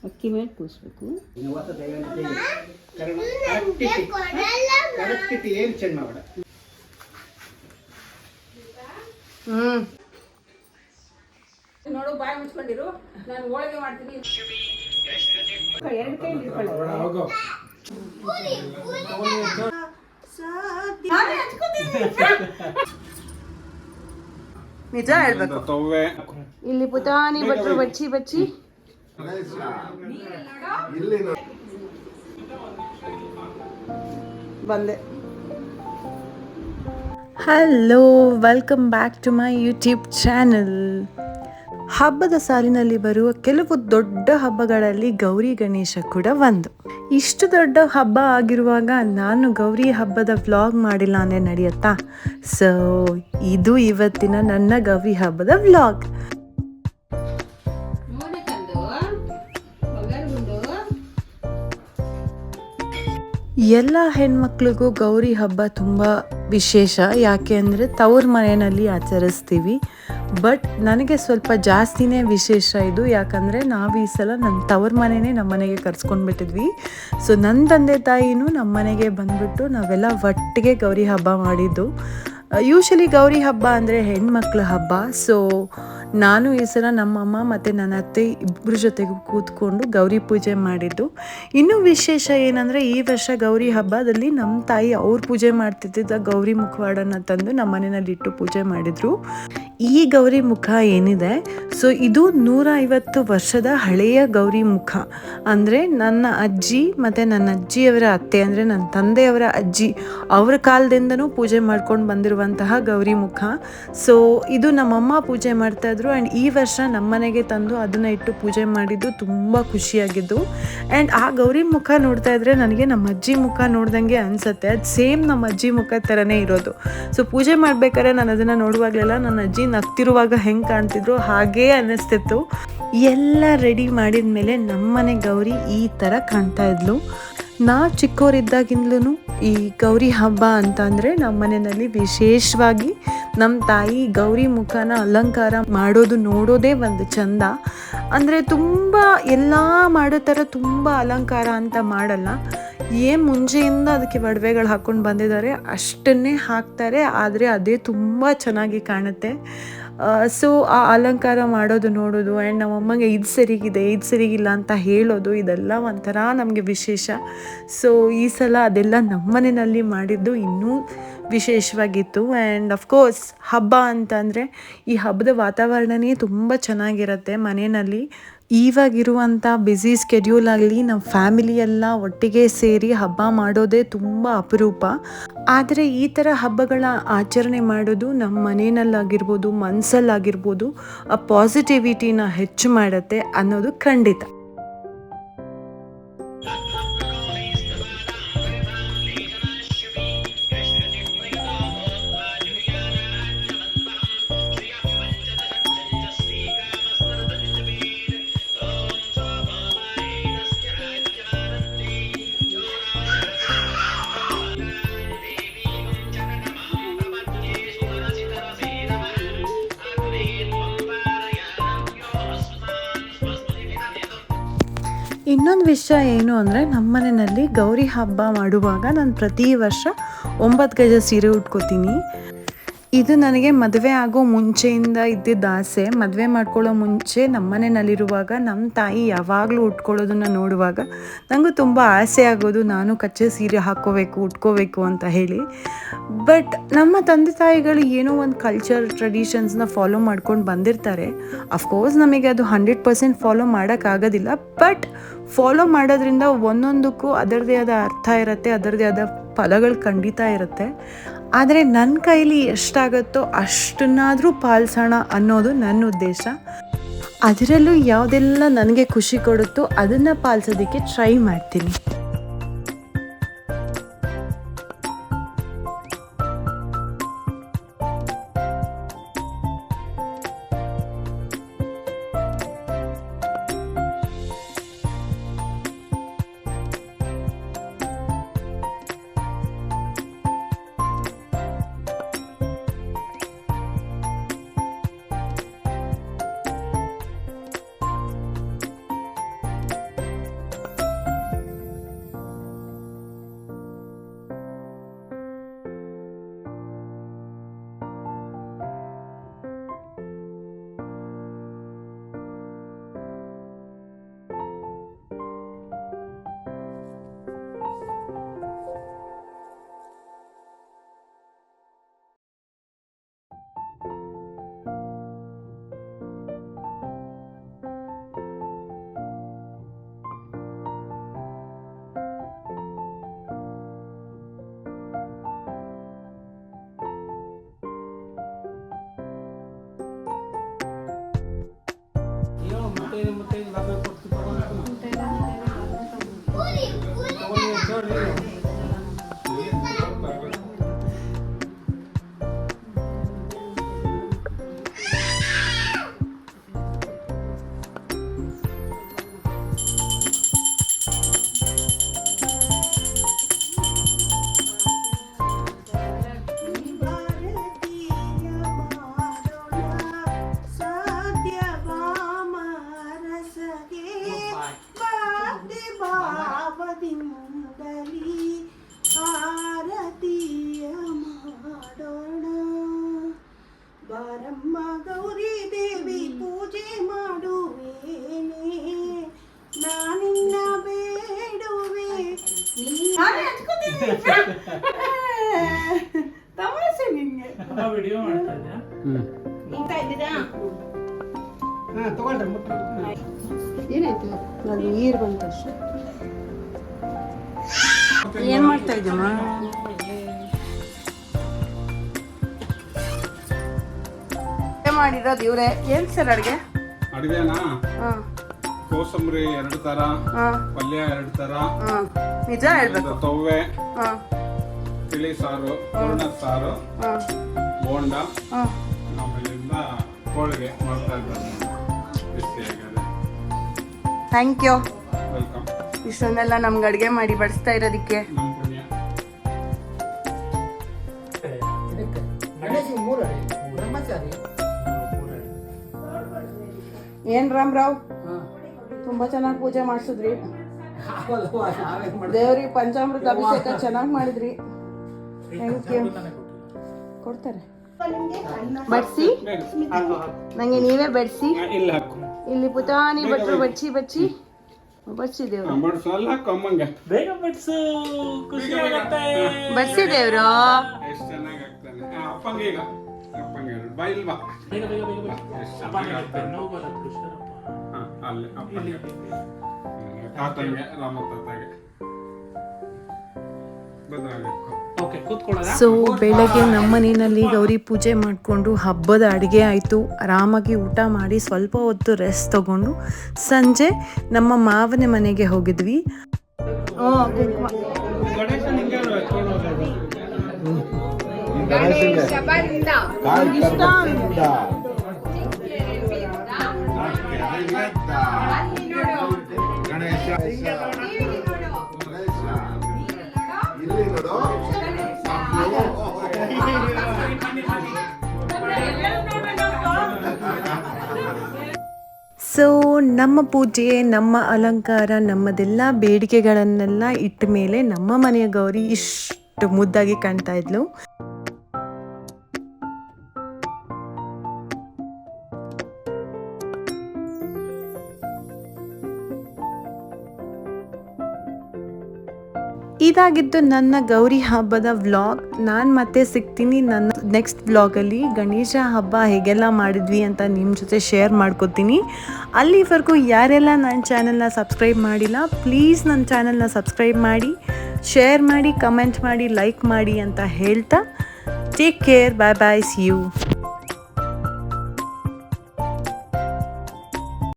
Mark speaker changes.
Speaker 1: ಅಕ್ಕಿ ಮೇಲೆ ಕೂರಿಸ್ಬೇಕು.
Speaker 2: ನೋಡು, ಬಾಯಿ ಮುಚ್ಕೊಂಡಿರು, ನಾನು ಹೋಳಿಗೆ ಮಾಡ್ತೀನಿ. ಎರಡು ಕೈ
Speaker 1: ನಿಜ ಹೇಳ್ಬೇಕು. ಇಲ್ಲಿ ಪುಟಾಣಿ ಭಟ್ರು ಬಚ್ಚಿ ಬಚ್ಚಿ ಬಂದೆ. Hello, welcome back to my YouTube channel. ಹಬ್ಬದ ಸಾಲಿನಲ್ಲಿ ಬರುವ ಕೆಲವು ದೊಡ್ಡ ಹಬ್ಬಗಳಲ್ಲಿ ಗೌರಿ ಗಣೇಶ ಕೂಡ ಒಂದು. ಇಷ್ಟು ದೊಡ್ಡ ಹಬ್ಬ ಆಗಿರುವಾಗ ನಾನು ಗೌರಿ ಹಬ್ಬದ ವ್ಲಾಗ್ ಮಾಡಿಲ್ಲ ಅಂದರೆ ನಡೆಯುತ್ತಾ? ಸೊ ಇದು ಇವತ್ತಿನ ನನ್ನ ಗೌರಿ ಹಬ್ಬದ ವ್ಲಾಗ್. ಎಲ್ಲ ಹೆಣ್ಮಕ್ಳಿಗೂ ಗೌರಿ ಹಬ್ಬ ತುಂಬ ವಿಶೇಷ. ಯಾಕೆ ಅಂದರೆ ತವ್ರ ಮನೆಯಲ್ಲಿ ಆಚರಿಸ್ತೀವಿ. ಬಟ್ ನನಗೆ ಸ್ವಲ್ಪ ಜಾಸ್ತಿನೇ ವಿಶೇಷ ಇದು. ಯಾಕಂದರೆ ನಾವು ಈ ಸಲ ನನ್ನ ತವ್ರ ಮನೆಯೇ ನಮ್ಮ ಮನೆಗೆ ಕರ್ಸ್ಕೊಂಡ್ಬಿಟ್ಟಿದ್ವಿ. ಸೊ ನನ್ನ ತಂದೆ ತಾಯಿನೂ ನಮ್ಮ ಮನೆಗೆ ಬಂದುಬಿಟ್ಟು ನಾವೆಲ್ಲ ಒಟ್ಟಿಗೆ ಗೌರಿ ಹಬ್ಬ ಮಾಡಿದ್ದು. ಯೂಶಲಿ ಗೌರಿ ಹಬ್ಬ ಅಂದರೆ ಹೆಣ್ಮಕ್ಳ ಹಬ್ಬ. ಸೊ ನಾನು ಈ ಸಲ ನಮ್ಮಮ್ಮ ಮತ್ತು ನನ್ನ ಅತ್ತೆ ಇಬ್ಬರ ಜೊತೆಗೂ ಕೂತ್ಕೊಂಡು ಗೌರಿ ಪೂಜೆ ಮಾಡಿದ್ದು. ಇನ್ನೂ ವಿಶೇಷ ಏನಂದರೆ ಈ ವರ್ಷ ಗೌರಿ ಹಬ್ಬದಲ್ಲಿ ನಮ್ಮ ತಾಯಿ ಅವ್ರು ಪೂಜೆ ಮಾಡ್ತಿದ್ದ ಗೌರಿ ಮುಖವಾಡನ್ನು ತಂದು ನಮ್ಮ ಮನೆಯಲ್ಲಿ ಇಟ್ಟು ಪೂಜೆ ಮಾಡಿದರು. ಈ ಗೌರಿ ಮುಖ ಏನಿದೆ, ಸೊ ಇದು 150 ವರ್ಷದ ಹಳೆಯ ಗೌರಿ ಮುಖ. ಅಂದರೆ ನನ್ನ ಅಜ್ಜಿ ಮತ್ತು ನನ್ನ ಅಜ್ಜಿಯವರ ಅತ್ತೆ ಅಂದರೆ ನನ್ನ ತಂದೆಯವರ ಅಜ್ಜಿ ಅವರ ಕಾಲದಿಂದನೂ ಪೂಜೆ ಮಾಡ್ಕೊಂಡು ಬಂದಿರುವಂತಹ ಗೌರಿ ಮುಖ. ಸೊ ಇದು ನಮ್ಮಮ್ಮ ಪೂಜೆ ಮಾಡ್ತಾಯಿದ್ರು. ಆ್ಯಂಡ್ ಈ ವರ್ಷ ನಮ್ಮನೆಗೆ ತಂದು ಅದನ್ನು ಇಟ್ಟು ಪೂಜೆ ಮಾಡಿದ್ದು ತುಂಬ ಖುಷಿಯಾಗಿದ್ದು. ಆ್ಯಂಡ್ ಆ ಗೌರಿ ಮುಖ ನೋಡ್ತಾ ಇದ್ದರೆ ನನಗೆ ನಮ್ಮ ಅಜ್ಜಿ ಮುಖ ನೋಡ್ದಂಗೆ ಅನಿಸುತ್ತೆ. ಅದು ಸೇಮ್ ನಮ್ಮ ಅಜ್ಜಿ ಮುಖ ಥರನೇ ಇರೋದು. ಸೊ ಪೂಜೆ ಮಾಡಬೇಕಾದ್ರೆ ನಾನು ಅದನ್ನು ನೋಡುವಾಗಲೆಲ್ಲ ನನ್ನ ಅಜ್ಜಿ ನಗ್ತಿರುವಾಗ ಹೆಂಗೆ ಕಾಣ್ತಿದ್ರು ಹಾಗೇ ಅನ್ನಿಸ್ತಿತ್ತು. ಎಲ್ಲ ರೆಡಿ ಮಾಡಿದ ಮೇಲೆ ನಮ್ಮನೆ ಗೌರಿ ಈ ಥರ ಕಾಣ್ತಾ ಇದ್ಲು. ನಾವು ಚಿಕ್ಕವರಿದ್ದಾಗಿಂದಲೂ ಈ ಗೌರಿ ಹಬ್ಬ ಅಂತಂದರೆ ನಮ್ಮ ಮನೆಯಲ್ಲಿ ವಿಶೇಷವಾಗಿ ನಮ್ಮ ತಾಯಿ ಗೌರಿ ಮುಖನ ಅಲಂಕಾರ ಮಾಡೋದು ನೋಡೋದೇ ಒಂದು ಚಂದ. ಅಂದರೆ ತುಂಬ ಎಲ್ಲ ಮಾಡೋ ಥರ ತುಂಬ ಅಲಂಕಾರ ಅಂತ ಮಾಡಲ್ಲ. ಮುಂಚೆಯಿಂದ ಅದಕ್ಕೆ ಒಡವೆಗಳು ಹಾಕ್ಕೊಂಡು ಬಂದಿದ್ದಾರೆ ಅಷ್ಟನ್ನೇ ಹಾಕ್ತಾರೆ. ಆದರೆ ಅದೇ ತುಂಬ ಚೆನ್ನಾಗಿ ಕಾಣುತ್ತೆ. ಸೊ ಆ ಅಲಂಕಾರ ಮಾಡೋದು ನೋಡೋದು ಆ್ಯಂಡ್ ನಮ್ಮಮ್ಮಗೆ ಇದು ಸರಿಗಿದೆ ಇದು ಸರಿಗಿಲ್ಲ ಅಂತ ಹೇಳೋದು ಇದೆಲ್ಲ ಒಂಥರ ನಮಗೆ ವಿಶೇಷ. ಸೊ ಈ ಸಲ ಅದೆಲ್ಲ ನಮ್ಮ ಮನೆಯಲ್ಲಿ ಮಾಡಿದ್ದು ಇನ್ನೂ ವಿಶೇಷವಾಗಿತ್ತು. ಆ್ಯಂಡ್ ಅಫ್ಕೋರ್ಸ್ ಹಬ್ಬ ಅಂತಂದರೆ ಈ ಹಬ್ಬದ ವಾತಾವರಣನೇ ತುಂಬ ಚೆನ್ನಾಗಿರುತ್ತೆ ಮನೆಯಲ್ಲಿ. ಇವಾಗಿರುವಂಥ ಬ್ಯುಸಿ ಸ್ಕೆಡ್ಯೂಲ್ ಆಗಲಿ ನಮ್ಮ ಫ್ಯಾಮಿಲಿ ಎಲ್ಲ ಒಟ್ಟಿಗೆ ಸೇರಿ ಹಬ್ಬ ಮಾಡೋದೇ ತುಂಬ ಅಪರೂಪ. ಆದರೆ ಈ ಥರ ಹಬ್ಬಗಳ ಆಚರಣೆ ಮಾಡೋದು ನಮ್ಮ ಮನೆಯಲ್ಲಾಗಿರ್ಬೋದು ಮನಸ್ಸಲ್ಲಾಗಿರ್ಬೋದು ಆ ಪಾಸಿಟಿವಿಟಿನ ಹೆಚ್ಚು ಮಾಡುತ್ತೆ ಅನ್ನೋದು ಖಂಡಿತ. ಇನ್ನೊಂದು ವಿಷಯ ಏನು ಅಂದರೆ ನಮ್ಮ ಮನೆಯಲ್ಲಿ ಗೌರಿ ಹಬ್ಬ ಮಾಡುವಾಗ ನಾನು ಪ್ರತಿ ವರ್ಷ 9 ಗಜ ಸೀರೆ ಉಟ್ಕೋತೀನಿ. ಇದು ನನಗೆ ಮದುವೆ ಆಗೋ ಮುಂಚೆಯಿಂದ ಇದ್ದಿದ್ದ ಆಸೆ. ಮದುವೆ ಮಾಡ್ಕೊಳ್ಳೋ ಮುಂಚೆ ನಮ್ಮ ಮನೆಯಲ್ಲಿರುವಾಗ ನಮ್ಮ ತಾಯಿ ಯಾವಾಗಲೂ ಉಟ್ಕೊಳ್ಳೋದನ್ನು ನೋಡುವಾಗ ನನಗೂ ತುಂಬ ಆಸೆ ಆಗೋದು, ನಾನು ಕಚ್ಚೆ ಸೀರೆ ಹಾಕ್ಕೋಬೇಕು ಉಟ್ಕೋಬೇಕು ಅಂತ ಹೇಳಿ. ಬಟ್ ನಮ್ಮ ತಂದೆ ತಾಯಿಗಳು ಏನೋ ಒಂದು ಕಲ್ಚರ್ ಟ್ರೆಡಿಷನ್ಸ್ನ ಫಾಲೋ ಮಾಡ್ಕೊಂಡು ಬಂದಿರ್ತಾರೆ. ಅಫ್ಕೋರ್ಸ್ ನಮಗೆ ಅದು 100% ಫಾಲೋ ಮಾಡೋಕ್ಕಾಗೋದಿಲ್ಲ. ಬಟ್ ಫಾಲೋ ಮಾಡೋದ್ರಿಂದ ಒಂದೊಂದಕ್ಕೂ ಅದರದೇ ಆದ ಅರ್ಥ ಇರುತ್ತೆ, ಅದರದೇ ಆದ ಫಲಗಳು ಖಂಡಿತ ಇರುತ್ತೆ. ಆದರೆ ನನ್ನ ಕೈಲಿ ಎಷ್ಟಾಗುತ್ತೋ ಅಷ್ಟನ್ನಾದರೂ ಪಾಲಿಸೋಣ ಅನ್ನೋದು ನನ್ನ ಉದ್ದೇಶ. ಅದರಲ್ಲೂ ಯಾವುದೆಲ್ಲ ನನಗೆ ಖುಷಿ ಕೊಡುತ್ತೋ ಅದನ್ನು ಪಾಲಿಸೋದಕ್ಕೆ ಟ್ರೈ ಮಾಡ್ತೀನಿ.
Speaker 3: ಬಾರಮ್ಮ ಗೌರಿ ದೇವಿ ಪೂಜೆ ಮಾಡುವೇನೆ ನಾನಿನ್ನ ಬೇಡುವೆ ತಮಾಷೆ ನಿನ್ಗೆ
Speaker 4: ವಿಡಿಯೋ ಮಾಡ್ತಾ ಇದ್ದೀರಾ
Speaker 3: ಏನಾಯ್ತು
Speaker 1: ಅದು ನೀರು ಬಂತಷ್ಟೆ. ಏನ್ ಮಾಡ್ತಾ ಇದ್ದಮ್ಮ? ಮಾಡಿರೋದು ಇವ್ರೆ. ಏನ್ ಸರ್ ಅಡ್ಗೆ?
Speaker 5: ಅಡುಗೆನಾ ಕೋಸಂಬರಿ 2 ತರ, ಪಲ್ಯ 2 ತರ,
Speaker 1: ನಿಜ ಹೇಳ್ಬೇಕು.
Speaker 5: ತವ್ವೆ, ತಿಳಿ ಸಾರು, ಹೂರ್ಣದ ಸಾರು, ಬೋಂಡ, ಆಮೇಲಿಂದ ಹೋಳಿಗೆ ಮಾಡ್ತಾ ಇದ್ದಾರೆ.
Speaker 1: Thank you.
Speaker 5: ವೆಲ್ಕಮ್.
Speaker 1: ಇಷ್ಟೊಂದೆಲ್ಲ ನಮ್ಗೆ ಅಡ್ಗೆ ಮಾಡಿ ಬಡಿಸ್ತಾ ಇರೋದಕ್ಕೆ.
Speaker 5: ನಮ್ಮ ಪುಣ್ಯ.
Speaker 1: ಏನ್ ರಾಮರಾವ್, ತುಂಬಾ ಚೆನ್ನಾಗಿ ಪೂಜೆ ಮಾಡಿಸಿದ್ರಿ. ದೇವ್ರಿಗೆ ಪಂಚಾಮೃತ ಅಭಿಷೇಕ ಚೆನ್ನಾಗಿ ಮಾಡಿದ್ರಿ. Thank you. ಕೊಡ್ತಾರೆ ಬಡ್ಸಿ, ನಂಗೆ ನೀವೇ ಬಡ್ಸಿ.
Speaker 5: ಇಲ್ಲ ಹಾಕು.
Speaker 1: ಇಲ್ಲಿ ಪುಟಾಣಿ ಭಟ್ರು ಬಡ್ಸಿ ಬಡ್ಸಿ ಬಡ್ಸಿ ದೇವ್ರು.
Speaker 5: ಬಡ್ಸಲ್ಲ ಹಾಕು ಅಮ್ಮಂಗೆ.
Speaker 4: ಬೇಗ ಬಡ್ಸು, ಖುಷಿ ಆಗುತ್ತೆ.
Speaker 1: ಬಡ್ಸಿ ದೇವ್ರು.
Speaker 5: ಎಷ್ಟು ಚೆನ್ನಾಗಿ ಆಗ್ತಾನೆ. ಅಪ್ಪಂಗೆ ಈಗ ಅಪ್ಪಂಗೆ ಬಾಯಿಲ್ ಬಾ.
Speaker 4: ಬೇಗ ಬೇಗ ಬೇಗ ಬೇಗ. ಅಪ್ಪನಿಗೆ ನೋವು ಬರುತ್ತೆ, ಹುಷಾರಪ್ಪ.
Speaker 5: ಅಲ್ಲಿ ಅಪ್ಪಂಗೆ, ತಾತಂಗೆ, ರಾಮ ತಾತಗೆ ಬದಲಾಗಬೇಕು.
Speaker 4: ಓಕೆ, ಕೂತ್ಕೊಳ್ಳೋದಾ?
Speaker 1: ಸೊ ಬೆಳಗ್ಗೆ ನಮ್ಮ ಮನೆಯಲ್ಲಿ ಗೌರಿ ಪೂಜೆ ಮಾಡಿಕೊಂಡು ಹಬ್ಬದ ಅಡುಗೆ ಆಯಿತು. ಆರಾಮಾಗಿ ಊಟ ಮಾಡಿ ಸ್ವಲ್ಪ ಹೊತ್ತು ರೆಸ್ಟ್ ತಗೊಂಡು ಸಂಜೆ ನಮ್ಮ ಮಾವನ ಮನೆಗೆ ಹೋಗಿದ್ವಿ. ಸೊ ನಮ್ಮ ಪೂಜೆ, ನಮ್ಮ ಅಲಂಕಾರ, ನಮ್ಮದೆಲ್ಲ ಬೇಡಿಕೆಗಳನ್ನೆಲ್ಲ ಇಟ್ಟ ಮೇಲೆ ನಮ್ಮ ಮನೆಯ ಗೌರಿ ಇಷ್ಟು ಮುದ್ದಾಗಿ ಕಾಣ್ತಾ ಇದ್ಲು. ಇದಾಗಿದ್ದು ನನ್ನ ಗೌರಿ ಹಬ್ಬದ ವ್ಲಾಗ್. ನಾನು ಮತ್ತೆ ಸಿಗ್ತೀನಿ ನನ್ನ ನೆಕ್ಸ್ಟ್ ವ್ಲಾಗಲ್ಲಿ. ಗಣೇಶ ಹಬ್ಬ ಹೇಗೆಲ್ಲ ಮಾಡಿದ್ವಿ ಅಂತ ನಿಮ್ಮ ಜೊತೆ ಶೇರ್ ಮಾಡ್ಕೋತೀನಿ. ಅಲ್ಲಿವರೆಗೂ ಯಾರೆಲ್ಲ ನನ್ನ ಚಾನಲ್ನ ಸಬ್ಸ್ಕ್ರೈಬ್ ಮಾಡಿಲ್ಲ, ಪ್ಲೀಸ್ ನನ್ನ ಚಾನಲ್ನ ಸಬ್ಸ್ಕ್ರೈಬ್ ಮಾಡಿ, ಶೇರ್ ಮಾಡಿ, ಕಮೆಂಟ್ ಮಾಡಿ, ಲೈಕ್ ಮಾಡಿ ಅಂತ ಹೇಳ್ತಾ take care. Bye bye, see you.